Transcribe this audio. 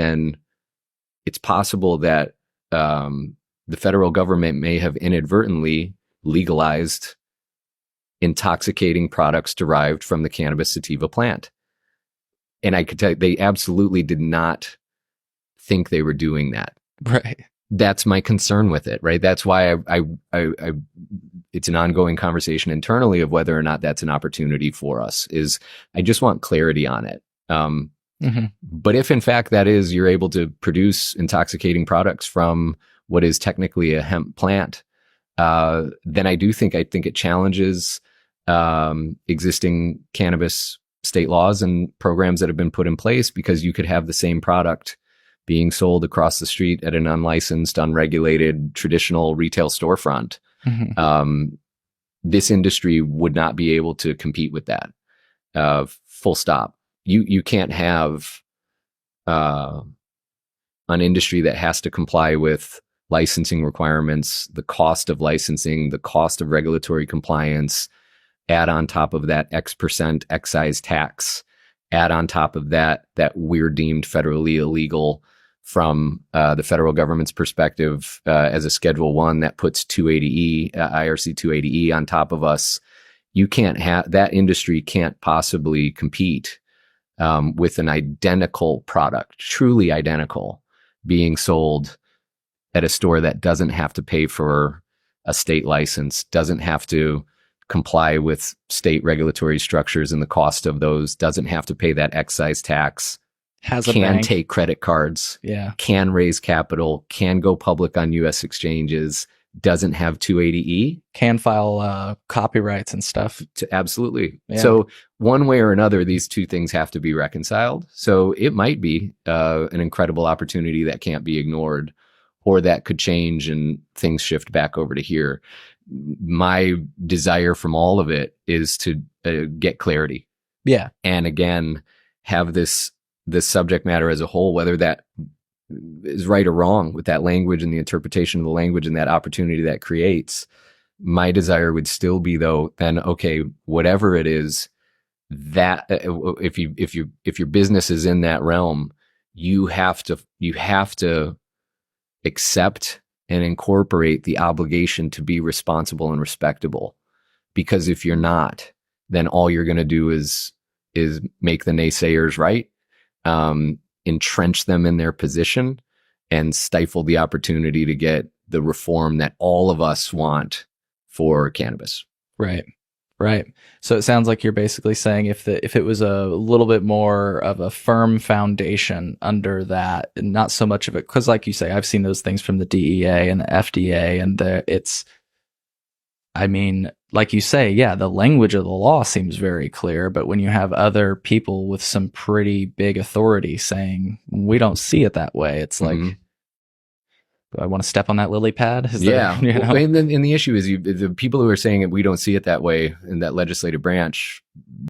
And it's possible that the federal government may have inadvertently legalized intoxicating products derived from the cannabis sativa plant. And I could tell you, they absolutely did not think they were doing that. Right. That's my concern with it, right? That's why I it's an ongoing conversation internally of whether or not that's an opportunity for us. Is I just want clarity on it. But if in fact that is, you're able to produce intoxicating products from what is technically a hemp plant, then I think it challenges existing cannabis state laws and programs that have been put in place, because you could have the same product being sold across the street at an unlicensed, unregulated, traditional retail storefront. This industry would not be able to compete with that. Full stop. You can't have an industry that has to comply with licensing requirements, the cost of licensing, the cost of regulatory compliance, add on top of that X% excise tax, add on top of that we're deemed federally illegal from the federal government's perspective as a Schedule 1 that puts 280E, IRC 280E on top of us. You can't have, that industry can't possibly compete with an identical product, truly identical, being sold at a store that doesn't have to pay for a state license, doesn't have to comply with state regulatory structures and the cost of those, doesn't have to pay that excise tax, can take credit cards, can raise capital, can go public on U.S. exchanges, doesn't have 280E. Can file copyrights and stuff. Absolutely. Yeah. So one way or another, these two things have to be reconciled. So it might be an incredible opportunity that can't be ignored, or that could change and things shift back over to here. My desire from all of it is to get clarity. Yeah. And again, have this subject matter as a whole, whether that is right or wrong with that language and the interpretation of the language and that opportunity that creates. My desire would still be, though, then, okay, whatever it is, that if your business is in that realm, you have to accept and incorporate the obligation to be responsible and respectable. Because if you're not, then all you're going to do is make the naysayers right, entrench them in their position, and stifle the opportunity to get the reform that all of us want for cannabis. Right. Right. So it sounds like you're basically saying if it was a little bit more of a firm foundation under that, and not so much of it, because like you say, I've seen those things from the DEA and the FDA, and I mean, like you say, yeah, the language of the law seems very clear, but when you have other people with some pretty big authority saying, we don't see it that way, it's like, do I want to step on that lily pad? Yeah. And the issue is the people who are saying that we don't see it that way in that legislative branch,